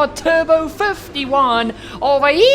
car Turbo 51 over here.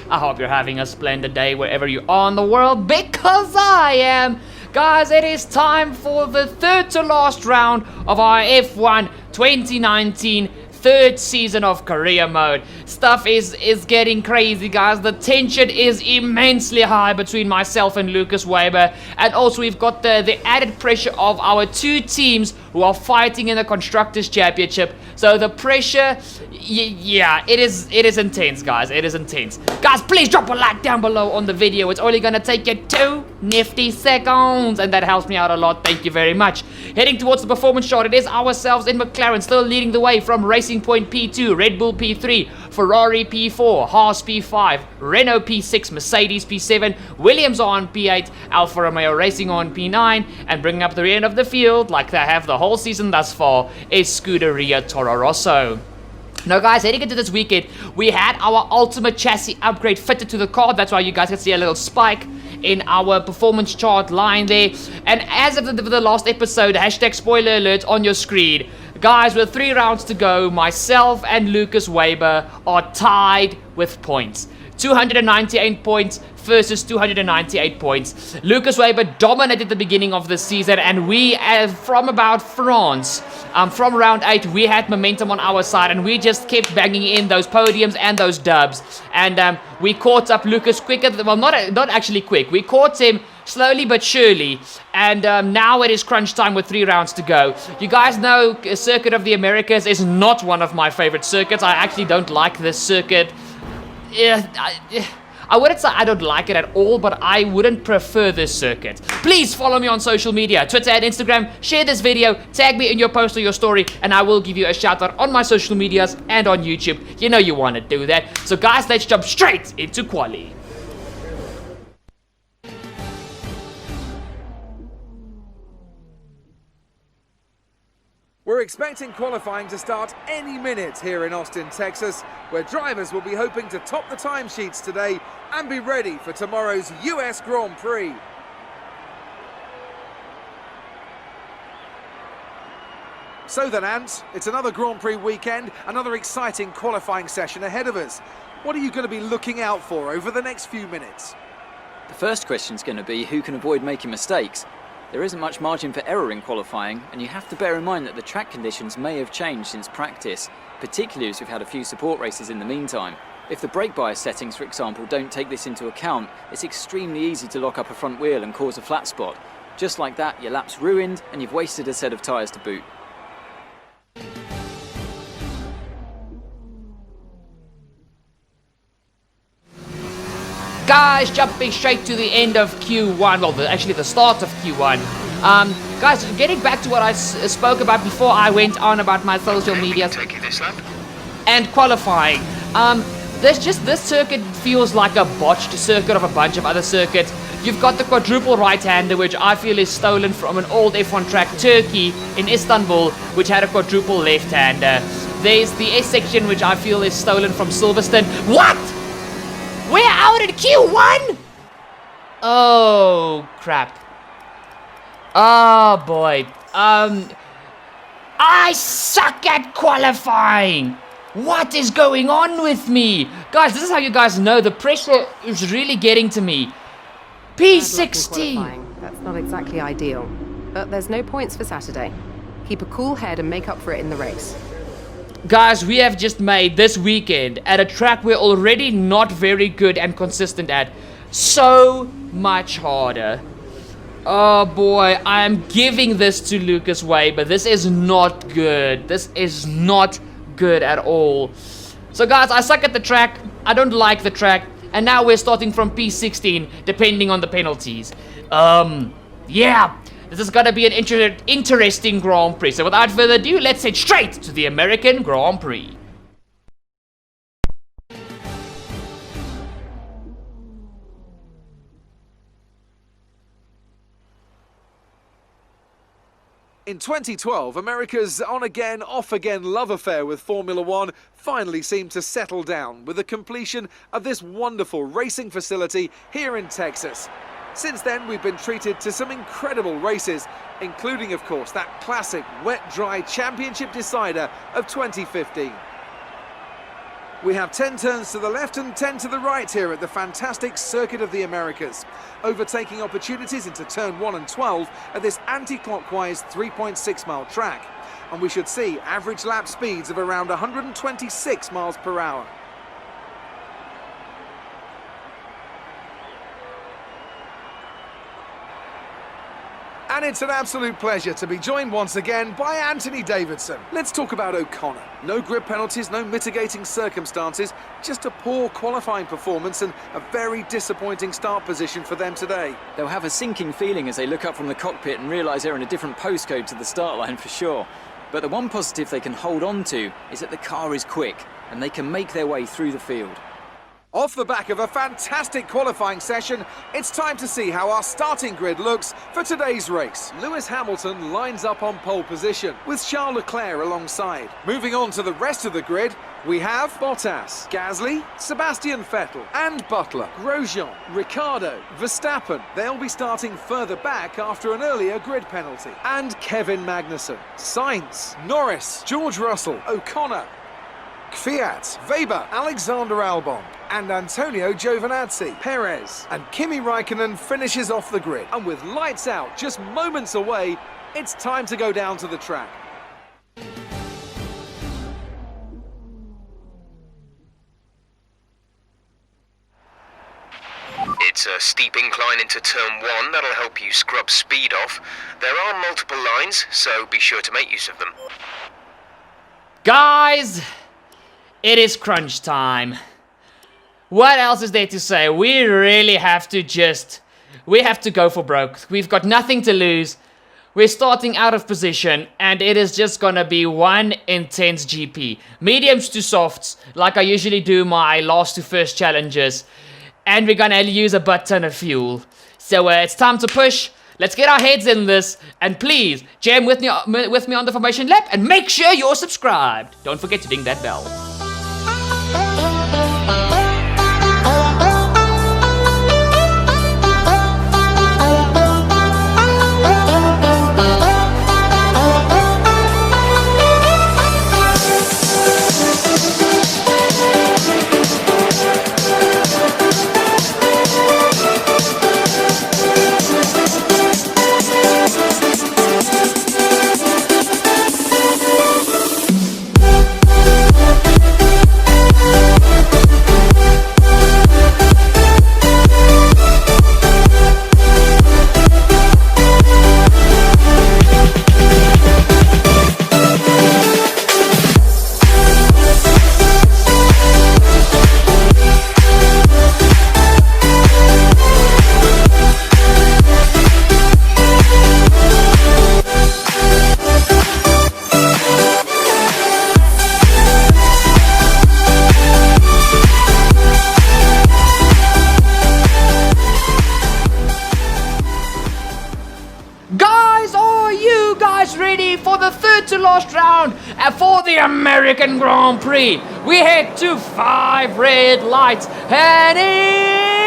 I hope you're having a splendid day wherever you are in the world, because I am. Guys, it is time for the third to last round of our F1 2019 third season of career mode. Stuff is getting crazy, guys. The tension is immensely high between myself and Lucas Weber, and also we've got the added pressure of our two teams who are fighting in the Constructors' Championship. So the pressure, yeah, it is intense, guys. It is intense. Guys, please drop a like down below on the video. It's only gonna take you 2 nifty seconds, and that helps me out a lot. Thank you very much. Heading towards the performance chart, it is ourselves in McLaren still leading the way from Racing Point P2, Red Bull P3, Ferrari P4, Haas P5, Renault P6, Mercedes P7, Williams on P8, Alfa Romeo Racing on P9, and bringing up the rear end of the field, like they have the whole season thus far, is Scuderia Toro Rosso. Now guys, heading into this weekend, we had our ultimate chassis upgrade fitted to the car. That's why you guys can see a little spike in our performance chart line there. And as of the last episode, hashtag spoiler alert on your screen. Guys, with 3 rounds to go, myself and Lucas Weber are tied with points. 298 points versus 298 points. Lucas Weber dominated the beginning of the season, and we, from about France, from round 8, we had momentum on our side, and we just kept banging in those podiums and those dubs. And we caught up Lucas quicker, well, not actually quick. We caught him slowly but surely, and now it is crunch time with 3 rounds to go. You guys know Circuit of the Americas is not one of my favorite circuits. I actually don't like this circuit. I wouldn't say I don't like it at all, but I wouldn't prefer this circuit. Please follow me on social media, Twitter and Instagram. Share this video, tag me in your post or your story, and I will give you a shout out on my social medias and on YouTube. You know you want to do that. So guys, let's jump straight into Qualy. We're expecting qualifying to start any minute here in Austin, Texas, where drivers will be hoping to top the timesheets today and be ready for tomorrow's US Grand Prix. So then, Ant, it's another Grand Prix weekend, another exciting qualifying session ahead of us. What are you going to be looking out for over the next few minutes? The first question is going to be who can avoid making mistakes. There isn't much margin for error in qualifying, and you have to bear in mind that the track conditions may have changed since practice, particularly as we've had a few support races in the meantime. If the brake bias settings, for example, don't take this into account, it's extremely easy to lock up a front wheel and cause a flat spot. Just like that, your lap's ruined and you've wasted a set of tyres to boot. Guys, jumping straight to the end of Q1, well, actually the start of Q1. Guys, getting back to what I spoke about before I went on about my social media and qualifying. This circuit feels like a botched circuit of a bunch of other circuits. You've got the quadruple right-hander, which I feel is stolen from an old F1 track, Turkey, in Istanbul, which had a quadruple left-hander. There's the S section, which I feel is stolen from Silverstone. What? We're out at Q1? Oh, crap. Oh, boy. I suck at qualifying. What is going on with me? Guys, this is how you guys know the pressure is really getting to me. P16. That's not exactly ideal. But there's no points for Saturday. Keep a cool head and make up for it in the race. Guys, we have just made this weekend at a track we're already not very good and consistent at so much harder. Oh boy, I'm giving this to Lucas Weber. This is not good. This is not good at all. So guys, I suck at the track. I don't like the track. And now we're starting from P16, depending on the penalties. Yeah. This is gonna be an interesting Grand Prix. So without further ado, let's head straight to the American Grand Prix. In 2012, America's on-again, off-again love affair with Formula One finally seemed to settle down with the completion of this wonderful racing facility here in Texas. Since then, we've been treated to some incredible races, including, of course, that classic wet-dry championship decider of 2015. We have 10 turns to the left and 10 to the right here at the fantastic Circuit of the Americas. Overtaking opportunities into turn 1 and 12 at this anti-clockwise 3.6 mile track. And we should see average lap speeds of around 126 miles per hour. And it's an absolute pleasure to be joined once again by Anthony Davidson. Let's talk about O'Connor. No grid penalties, no mitigating circumstances, just a poor qualifying performance and a very disappointing start position for them today. They'll have a sinking feeling as they look up from the cockpit and realise they're in a different postcode to the start line for sure. But the one positive they can hold on to is that the car is quick and they can make their way through the field. Off the back of a fantastic qualifying session, it's time to see how our starting grid looks for today's race. Lewis Hamilton lines up on pole position, with Charles Leclerc alongside. Moving on to the rest of the grid, we have Bottas, Gasly, Sebastian Vettel and Butler, Grosjean, Ricciardo, Verstappen. They'll be starting further back after an earlier grid penalty. And Kevin Magnussen, Sainz, Norris, George Russell, O'Connor, Kvyat, Weber, Alexander Albon and Antonio Giovinazzi, Perez and Kimi Raikkonen finishes off the grid. And with lights out just moments away, it's time to go down to the track. It's a steep incline into turn 1 that'll help you scrub speed off. There are multiple lines, so be sure to make use of them. Guys, it is crunch time. What else is there to say? We really have to go for broke. We've got nothing to lose. We're starting out of position, and it is just gonna be one intense GP. Mediums to softs, like I usually do my last to first challenges. And we're gonna use a butt ton of fuel. So it's time to push. Let's get our heads in this, and please jam with me on the formation lap, and make sure you're subscribed. Don't forget to ding that bell. Last round for the American Grand Prix. We head to 5 red lights, and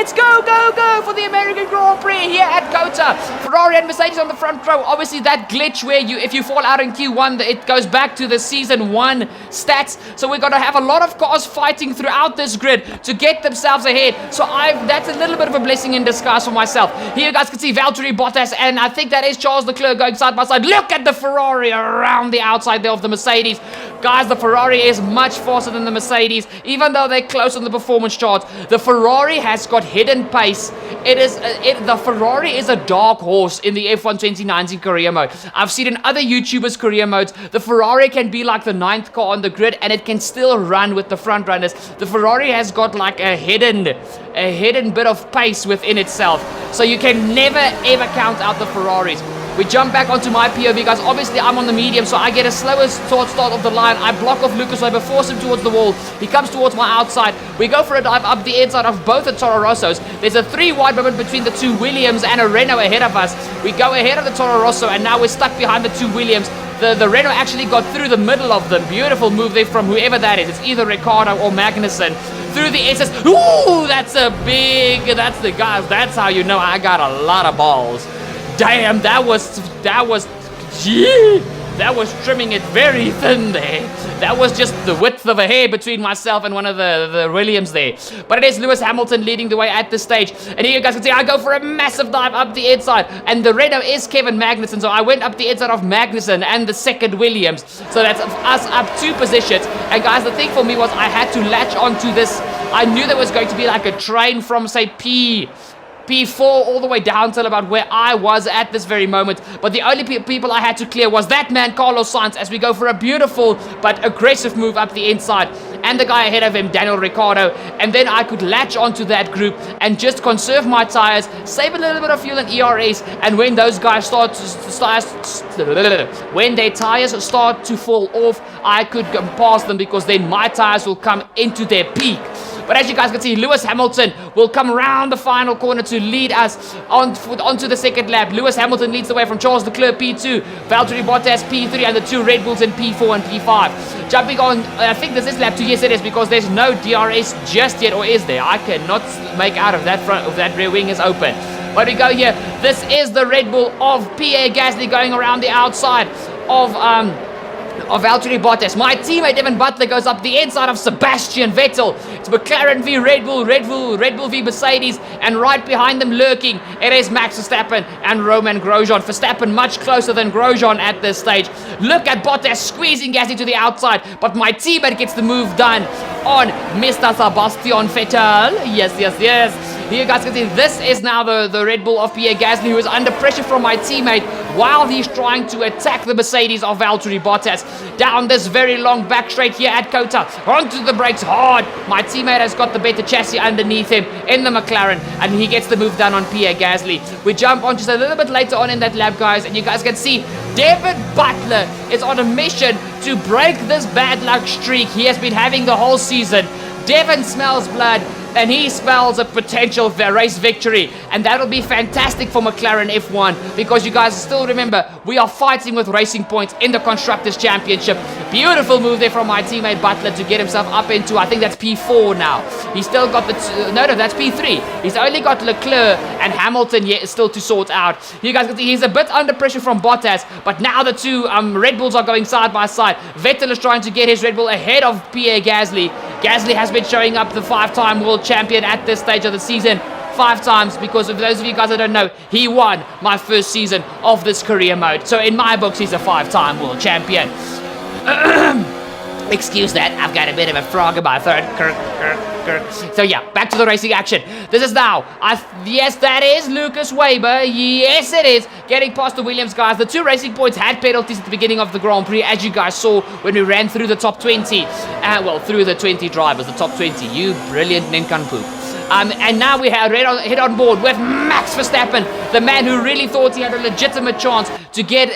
it's go, go, go for the American Grand Prix here at COTA. Ferrari and Mercedes on the front row. Obviously that glitch where if you fall out in Q1, it goes back to the season 1 stats. So we're going to have a lot of cars fighting throughout this grid to get themselves ahead. So that's a little bit of a blessing in disguise for myself. Here you guys can see Valtteri Bottas, and I think that is Charles Leclerc going side by side. Look at the Ferrari around the outside there of the Mercedes. Guys, the Ferrari is much faster than the Mercedes, even though they're close on the performance charts. The Ferrari has got hidden pace. The Ferrari is a dark horse in the F1 2019 career mode. I've seen in other YouTubers' career modes, the Ferrari can be like the 9th car on the grid, and it can still run with the front runners. The Ferrari has got like a hidden bit of pace within itself. So you can never ever count out the Ferraris. We jump back onto my POV, guys. Obviously, I'm on the medium, so I get a slower start of the line. I block off Lucas Weber, force him towards the wall. He comes towards my outside. We go for a dive up the inside of both the Toro Rossos. There's a 3-wide moment between the 2 Williams and a Renault ahead of us. We go ahead of the Toro Rosso, and now we're stuck behind the 2 Williams. The Renault actually got through the middle of them. Beautiful move there from whoever that is. It's either Ricciardo or Magnussen. Through the SS. Ooh, that's the guys. That's how you know I got a lot of balls. Damn, that was that was trimming it very thin there. That was just the width of a hair between myself and one of the Williams there. But it is Lewis Hamilton leading the way at this stage. And here you guys can see I go for a massive dive up the inside. And the Renault is Kevin Magnussen. So I went up the inside of Magnussen and the second Williams. So that's us up 2 positions. And guys, the thing for me was I had to latch onto this. I knew there was going to be like a train from, say, P4 all the way down till about where I was at this very moment. But the only people I had to clear was that man, Carlos Sainz, as we go for a beautiful but aggressive move up the inside. And the guy ahead of him, Daniel Ricciardo. And then I could latch onto that group and just conserve my tires, save a little bit of fuel and ERAs. And when those guys when their tires start to fall off, I could go past them because then my tires will come into their peak. But as you guys can see, Lewis Hamilton will come around the final corner to lead us onto the second lap. Lewis Hamilton leads the way from Charles Leclerc P2, Valtteri Bottas P3, and the 2 Red Bulls in P4 and P5. Jumping on, I think this is lap 2. Yes, it is, because there's no DRS just yet, or is there? I cannot make out if that front, if that rear wing is open. But we go here. This is the Red Bull of Pierre Gasly going around the outside of Valtteri Bottas. My teammate Evan Butler goes up the inside of Sebastian Vettel. It's McLaren v Red Bull v Mercedes, and right behind them lurking, it is Max Verstappen and Roman Grosjean. Verstappen much closer than Grosjean at this stage. Look at Bottas squeezing Gasly to the outside, but my teammate gets the move done on Mr. Sebastian Vettel. Yes. Here you guys can see this is now the Red Bull of Pierre Gasly, who is under pressure from my teammate while he's trying to attack the Mercedes of Valtteri Bottas. Down this very long back straight here at Kota, onto the brakes hard. My teammate has got the better chassis underneath him in the McLaren, and he gets the move done on Pierre Gasly. We jump on just a little bit later on in that lap, guys, and you guys can see David Butler is on a mission to break this bad luck streak he has been having the whole season. Devin smells blood, and he smells a potential race victory, and that'll be fantastic for McLaren F1, because you guys still remember we are fighting with Racing Points in the Constructors' Championship. Beautiful move there from my teammate Butler to get himself up into, I think that's P4 now. He's still got the no, that's P3. He's only got Leclerc and Hamilton yet still to sort out. You guys can see he's a bit under pressure from Bottas, but now the 2 Red Bulls are going side by side. Vettel is trying to get his Red Bull ahead of Pierre Gasly. Gasly has been showing up, the 5-time world champion at this stage of the season. 5 times, because of those of you guys that don't know, he won my first season of this career mode. So in my books, he's a 5-time world champion. Excuse that, I've got a bit of a frog in my throat. So yeah, back to the racing action. This is now, yes, that is Lucas Weber. Yes, it is. Getting past the Williams guys. The 2 Racing Points had penalties at the beginning of the Grand Prix, as you guys saw when we ran through the top 20. Well, through the 20 drivers, the top 20. You brilliant nincompoop. And now we have head on board with Max Verstappen, the man who really thought he had a legitimate chance to get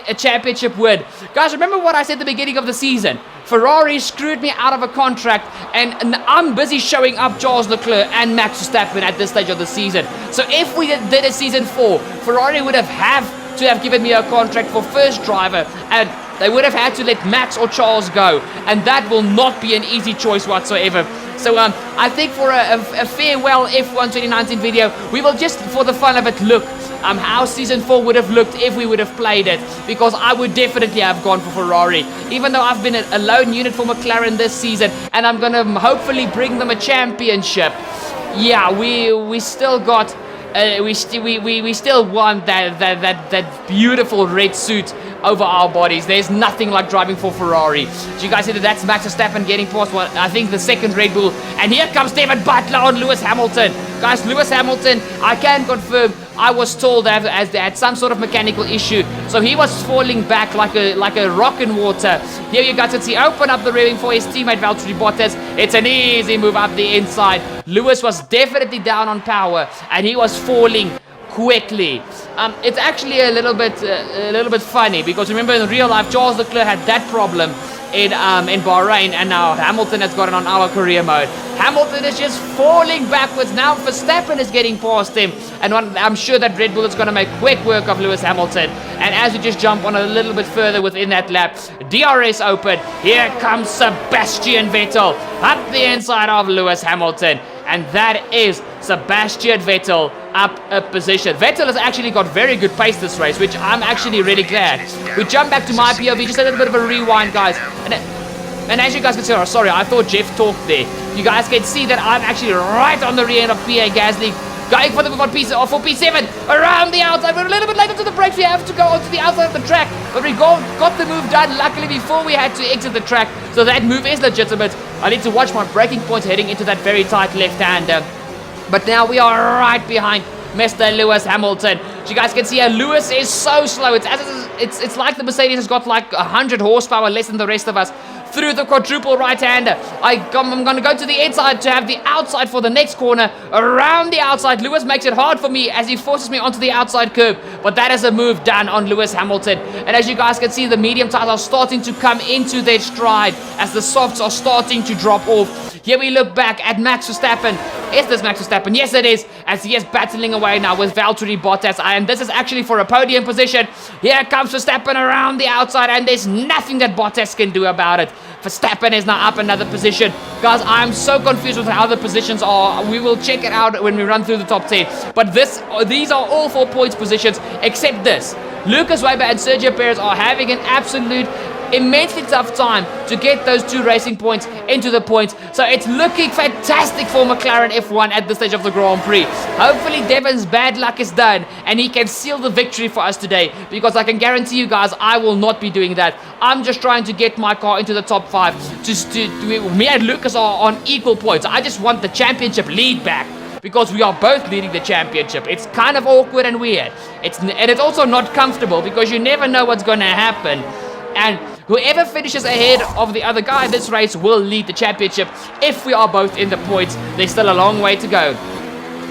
a championship win. Guys, remember what I said at the beginning of the season? Ferrari screwed me out of a contract, and I'm busy showing up Charles Leclerc and Max Verstappen at this stage of the season. So if we did a season 4, Ferrari would have to have given me a contract for first driver, and they would have had to let Max or Charles go, and that will not be an easy choice whatsoever. So I think for a farewell F1 2019 video, we will just, for the fun of it, look how season 4 would have looked if we would have played it, because I would definitely have gone for Ferrari, even though I've been a lone unit for McLaren this season, and I'm gonna hopefully bring them a championship. Yeah, we still got we still want that beautiful red suit over our bodies. There's nothing like driving for Ferrari. So you guys see that's Max Verstappen getting past I think the second Red Bull, and here comes David Butler on Lewis Hamilton. Guys, Lewis Hamilton, I can confirm, I was told that as they had some sort of mechanical issue, so he was falling back like a rock in water. Here you guys can see, open up the railing for his teammate Valtteri Bottas. It's an easy move up the inside. Lewis was definitely down on power, and he was falling quickly. It's actually a little bit funny, because remember in real life Charles Leclerc had that problem in Bahrain, and now Hamilton has got it on our career mode. Hamilton is just falling backwards. Now Verstappen is getting past him, and I'm sure that Red Bull is going to make quick work of Lewis Hamilton. And as we just jump on a little bit further within that lap, DRS open, here comes Sebastian Vettel up the inside of Lewis Hamilton, and that is Sebastian Vettel up a position. Vettel has actually got very good pace this race, which I'm actually really glad. We jump back to my POV, just a little bit of a rewind, guys. And as you guys can see, oh, sorry, I thought Jeff talked there. You guys can see that I'm actually right on the rear end of PA Gasly, going for the move on for P7, around the outside. We're a little bit late onto the brakes. We have to go onto the outside of the track, but we got the move done, luckily, before we had to exit the track, so that move is legitimate. I need to watch my braking points heading into that very tight left-hander. But now we are right behind Mr. Lewis Hamilton. So you guys can see Lewis is so slow. It's like the Mercedes has got like 100 horsepower less than the rest of us. Through the quadruple right-hander. I'm going to go to the inside to have the outside for the next corner. Around the outside. Lewis makes it hard for me as he forces me onto the outside curb. But that is a move done on Lewis Hamilton. And as you guys can see, the medium tires are starting to come into their stride as the softs are starting to drop off. Here we look back at Max Verstappen. Is this Max Verstappen? Yes, it is. As he is battling away now with Valtteri Bottas. And this is actually for a podium position. Here comes Verstappen around the outside. And there's nothing that Bottas can do about it. Verstappen is now up another position. Guys, I'm so confused with how the positions are. We will check it out when we run through the top 10. But these are all 4 points positions, except this. Lucas Weber and Sergio Perez are having an absolute immensely tough time to get those 2 racing points into the points. So it's looking fantastic for McLaren F1 at this stage of the Grand Prix. Hopefully Devon's bad luck is done and he can seal the victory for us today, because I can guarantee you guys I will not be doing that. I'm just trying to get my car into the top 5. Me and Lucas are on equal points. I just want the championship lead back, because we are both leading the championship. It's kind of awkward and weird. It's also not comfortable, because you never know what's going to happen. And whoever finishes ahead of the other guy in this race will lead the championship if we are both in the points. There's still a long way to go.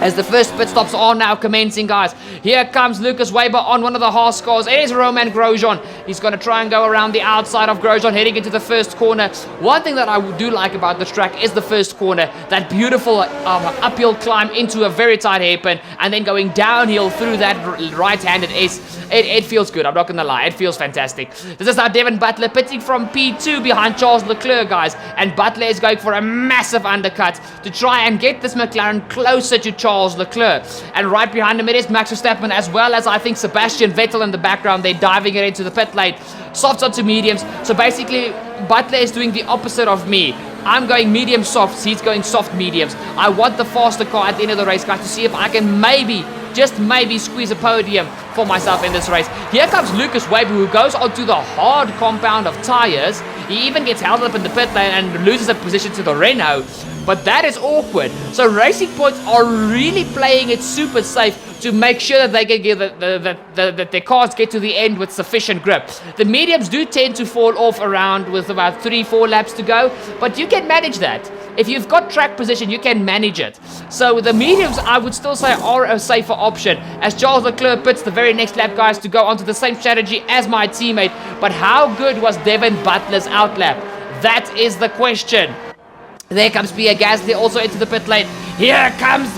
As the first pit stops are now commencing, guys. Here comes Lucas Weber on one of the Haas cars. It is Roman Grosjean. He's going to try and go around the outside of Grosjean, heading into the first corner. One thing that I do like about this track is the first corner. That beautiful uphill climb into a very tight hairpin, and then going downhill through that right-handed ace. It feels good, I'm not going to lie. It feels fantastic. This is now Devon Butler pitting from P2 behind Charles Leclerc, guys. And Butler is going for a massive undercut to try and get this McLaren closer to Charles Leclerc. And right behind him it is Max Verstappen, as well as I think Sebastian Vettel in the background. They're diving it into the pit lane. Softs onto mediums. So basically Butler is doing the opposite of me. I'm going medium softs, he's going soft mediums. I want the faster car at the end of the race, guys, to see if I can maybe, just maybe, squeeze a podium for myself in this race. Here comes Lucas Weber, who goes onto the hard compound of tires. He even gets held up in the pit lane and loses a position to the Renault. But that is awkward. So Racing Points are really playing it super safe to make sure that they can get that their cars get to the end with sufficient grip. The mediums do tend to fall off around with about 3-4 laps to go, but you can manage that. If you've got track position, you can manage it. So the mediums, I would still say, are a safer option, as Charles Leclerc pits the very next lap, guys, to go onto the same strategy as my teammate. But how good was Devon Butler's outlap? That is the question. There comes Pierre Gasly also into the pit lane. Here comes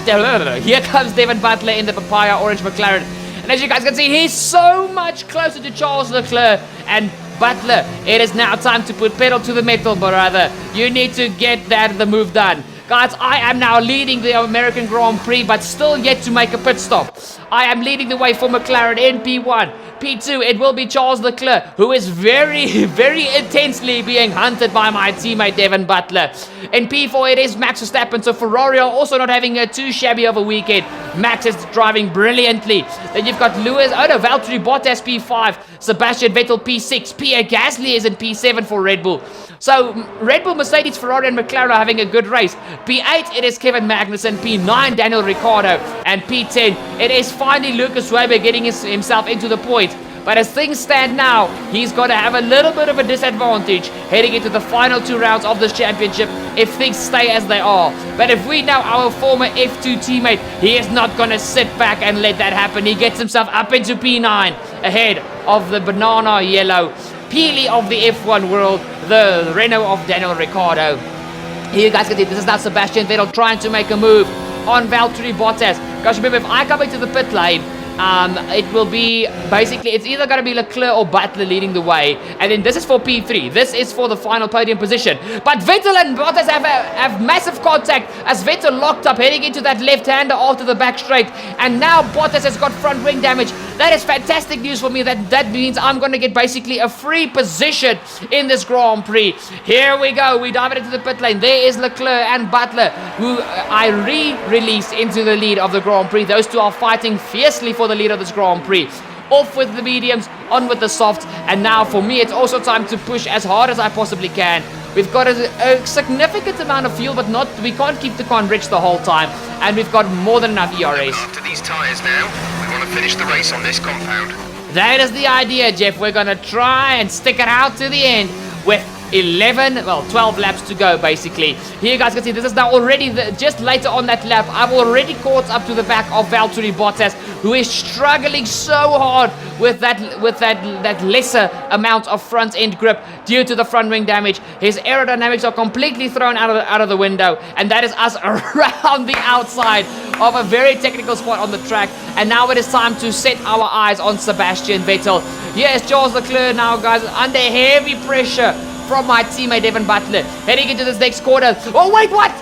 Devon Butler in the papaya orange McLaren. And as you guys can see, he's so much closer to Charles Leclerc. And Butler, it is now time to put pedal to the metal, brother. You need to get the move done. Guys, I am now leading the American Grand Prix, but still yet to make a pit stop. I am leading the way for McLaren in P1. P2, it will be Charles Leclerc, who is very, very intensely being hunted by my teammate Devon Butler. In P4, it is Max Verstappen, so Ferrari are also not having a too shabby of a weekend. Max is driving brilliantly. Then you've got Valtteri Bottas P5, Sebastian Vettel P6, Pierre Gasly is in P7 for Red Bull. So Red Bull, Mercedes, Ferrari and McLaren are having a good race. P8, it is Kevin Magnussen. P9, Daniel Ricciardo. And P10, it is finally Lucas Weber getting himself into the point. But as things stand now, he's going to have a little bit of a disadvantage heading into the final 2 rounds of this championship if things stay as they are. But if we know our former F2 teammate, he is not going to sit back and let that happen. He gets himself up into P9 ahead of the banana yellow Peely of the F1 world, the Renault of Daniel Ricciardo. Here you guys can see, this is now Sebastian Vettel trying to make a move on Valtteri Bottas. Guys, remember, if I come into the pit lane It will be, basically, it's either going to be Leclerc or Butler leading the way. And then this is for P3. This is for the final podium position. But Vettel and Bottas have massive contact as Vettel locked up, heading into that left-hander after the back straight. And now Bottas has got front wing damage. That is fantastic news for me. That means I'm going to get basically a free position in this Grand Prix. Here we go. We dive into the pit lane. There is Leclerc and Butler, who I re-released into the lead of the Grand Prix. Those two are fighting fiercely for the lead of this Grand Prix. Off with the mediums, on with the softs, and now for me it's also time to push as hard as I possibly can. We've got a significant amount of fuel, but we can't keep the car rich the whole time, and we've got more than enough ERAs. After these tyres now, we want to finish the race on this compound. That is the idea, Jeff. We're gonna try and stick it out to the end with 12 laps to go, basically. Here you guys can see this is now already just later on that lap. I've already caught up to the back of Valtteri Bottas, who is struggling so hard with that lesser amount of front end grip due to the front wing damage. His aerodynamics are completely thrown out of the window, and that is us around the outside of a very technical spot on the track. And now it is time to set our eyes on Sebastian Vettel. Yes, Charles Leclerc now, guys, under heavy pressure from my teammate Devin Butler, heading into this next corner. Oh wait, what?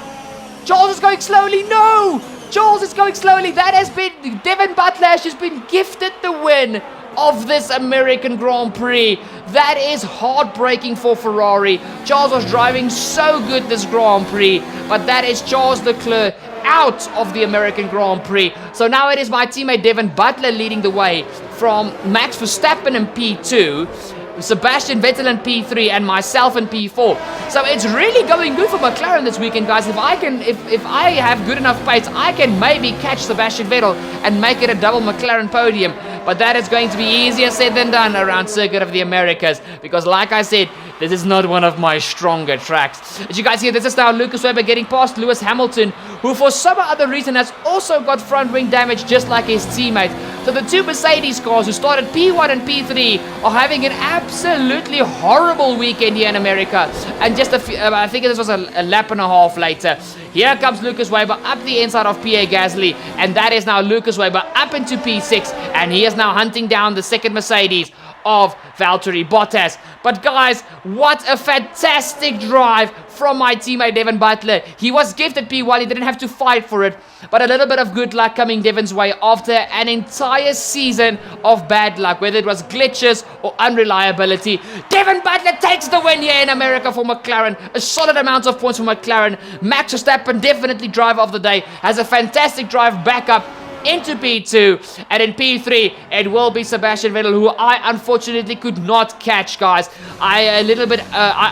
Charles is going slowly. No, Charles is going slowly. That has been, Devin Butler has just been gifted the win of this American Grand Prix. That is heartbreaking for Ferrari. Charles was driving so good this Grand Prix, but that is Charles Leclerc out of the American Grand Prix. So now it is my teammate Devin Butler leading the way from Max Verstappen in P2, Sebastian Vettel in P3, and myself in P4. So it's really going good for McLaren this weekend, guys. If I have good enough pace, I can maybe catch Sebastian Vettel and make it a double McLaren podium. But that is going to be easier said than done around Circuit of the Americas, because like I said, this is not one of my stronger tracks. As you guys see, this is now Lucas Webber getting past Lewis Hamilton, who for some other reason has also got front wing damage just like his teammate. So the two Mercedes cars who started P1 and P3 are having an absolutely horrible weekend here in America. And just I think this was a lap and a half later. Here comes Lucas Weber up the inside of Pierre Gasly, and that is now Lucas Weber up into P6, and he is now hunting down the second Mercedes of Valtteri Bottas. But guys, what a fantastic drive from my teammate Devin Butler. He was gifted P1, he didn't have to fight for it, but a little bit of good luck coming Devin's way after an entire season of bad luck, whether it was glitches or unreliability. Devin Butler takes the win here in America for McLaren. A solid amount of points for McLaren. Max Verstappen, definitely driver of the day, has a fantastic drive back up into P2, and in P3 it will be Sebastian Vettel, who I unfortunately could not catch, guys. I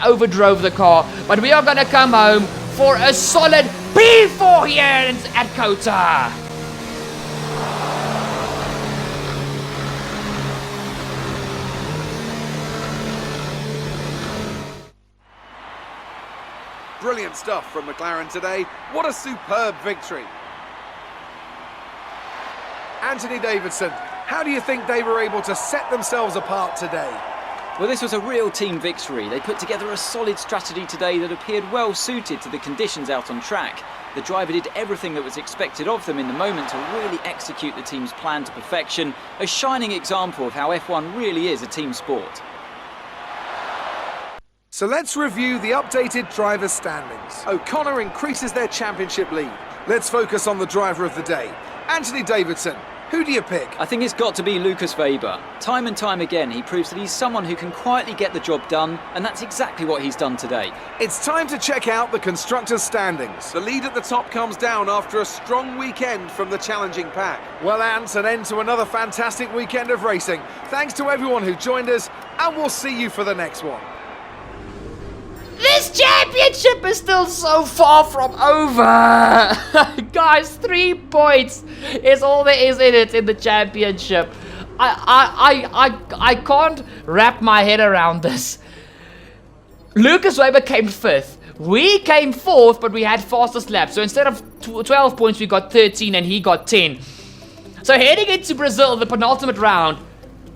overdrove the car, but we are gonna come home for a solid P4 here at COTA. Brilliant stuff from McLaren today. What a superb victory. Anthony Davidson, how do you think they were able to set themselves apart today? Well, this was a real team victory. They put together a solid strategy today that appeared well suited to the conditions out on track. The driver did everything that was expected of them in the moment to really execute the team's plan to perfection. A shining example of how F1 really is a team sport. So let's review the updated driver standings. O'Connor increases their championship lead. Let's focus on the driver of the day. Anthony Davidson, who do you pick? I think it's got to be Lucas Weber. Time and time again, he proves that he's someone who can quietly get the job done, and that's exactly what he's done today. It's time to check out the constructors' standings. The lead at the top comes down after a strong weekend from the challenging pack. Well, Ant, an end to another fantastic weekend of racing. Thanks to everyone who joined us, and we'll see you for the next one. This championship is still so far from over. Guys, 3 points is all there is in it in the championship. I can't wrap my head around this. Lucas Weber came 5th. We came 4th, but we had fastest lap. So instead of 12 points, we got 13 and he got 10. So heading into Brazil, the penultimate round,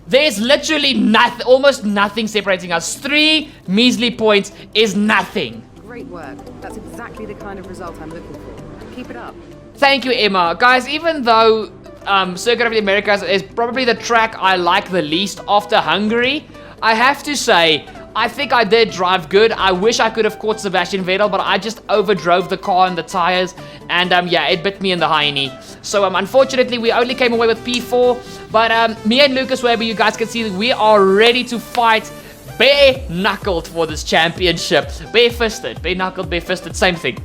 there's literally nothing, almost nothing separating us. 3 measly points is nothing. Great work. That's exactly the kind of result I'm looking for. Keep it up. Thank you, Emma. Guys, even though Circuit of the Americas is probably the track I like the least after Hungary. I have to say, I think I did drive good. I wish I could have caught Sebastian Vettel, but I just overdrove the car and the tires, and yeah, it bit me in the hiney. So unfortunately, we only came away with P4, but me and Lucas Weber, you guys can see that we are ready to fight bare-knuckled for this championship. Bare-fisted, bare-knuckled, bare-fisted, same thing.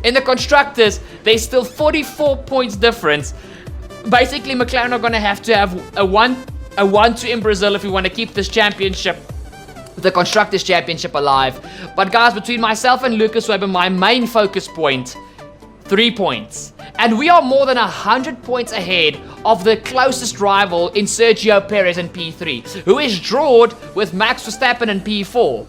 In the constructors, there's still 44 points difference. Basically, McLaren are going to have a 1-2 in Brazil if we want to keep this championship, the Constructors' Championship, alive. But guys, between myself and Lucas Weber, my main focus point, 3 points. And we are more than 100 points ahead of the closest rival in Sergio Perez in P3, who is drawed with Max Verstappen in P4.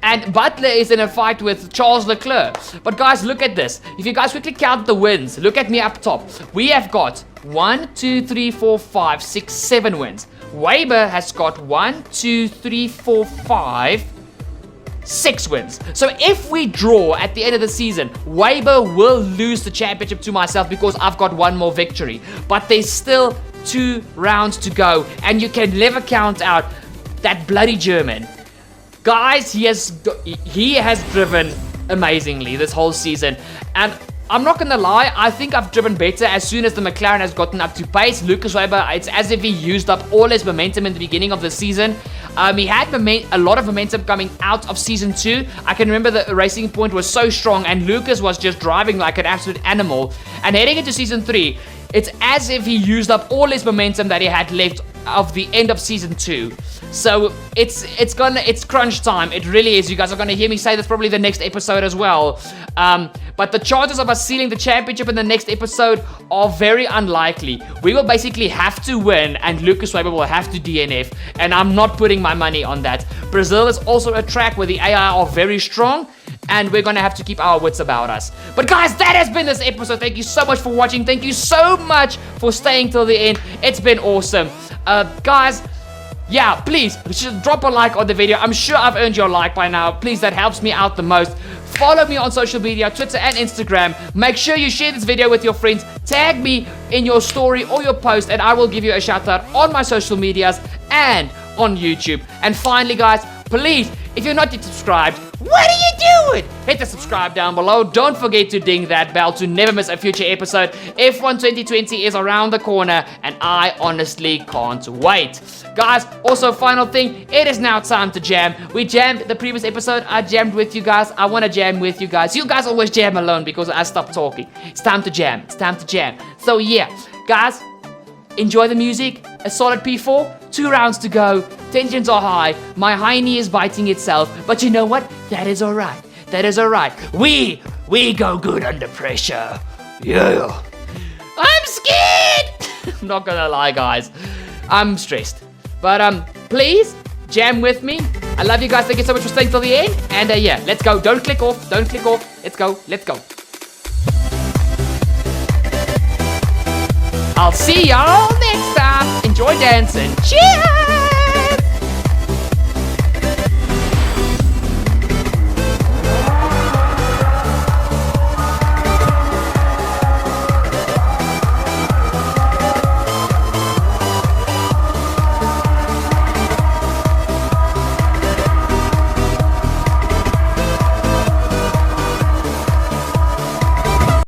And Butler is in a fight with Charles Leclerc. But guys, look at this. If you guys quickly count the wins, look at me up top. We have got 1, 2, 3, 4, 5, 6, 7 wins. Weber has got 1, 2, 3, 4, 5, 6 wins. So if we draw at the end of the season, Weber will lose the championship to myself because I've got 1 more victory. But there's still 2 rounds to go, and you can never count out that bloody German. Guys, he has driven amazingly this whole season, and I'm not gonna lie, I think I've driven better as soon as the McLaren has gotten up to pace. Lucas Weber, it's as if he used up all his momentum in the beginning of the season. He had a lot of momentum coming out of Season 2. I can remember the Racing Point was so strong, and Lucas was just driving like an absolute animal. And heading into Season 3, it's as if he used up all his momentum that he had left of the end of Season 2. So it's crunch time. It really is. You guys are gonna hear me say this probably the next episode as well. But the chances of us sealing the championship in the next episode are very unlikely. We will basically have to win, and Lucas Weber will have to DNF, and I'm not putting my money on that. Brazil is also a track where the AI are very strong, and we're gonna have to keep our wits about us. But guys, that has been this episode. Thank you so much for watching. Thank you so much for staying till the end. It's been awesome. Guys, yeah, please just drop a like on the video. I'm sure I've earned your like by now. Please, that helps me out the most. Follow me on social media, Twitter and Instagram. Make sure you share this video with your friends. Tag me in your story or your post, and I will give you a shout out on my social medias and on YouTube. And finally, guys, please, if you're not yet subscribed, what are you doing? Hit the subscribe down below. Don't forget to ding that bell to never miss a future episode. F1 2020 is around the corner, and I honestly can't wait. Guys, also final thing, it is now time to jam. We jammed the previous episode. I jammed with you guys. I want to jam with you guys. You guys always jam alone because I stopped talking. It's time to jam. It's time to jam. So yeah, guys, enjoy the music. A solid P4. 2 rounds to go. Tensions are high. My hiney is biting itself. But you know what? That is alright. That is alright. We go good under pressure. Yeah. I'm scared. I'm not gonna lie, guys. I'm stressed. But please jam with me. I love you guys. Thank you so much for staying till the end. And yeah, let's go. Don't click off. Don't click off. Let's go. Let's go. I'll see y'all next time. Enjoy dancing. Cheers!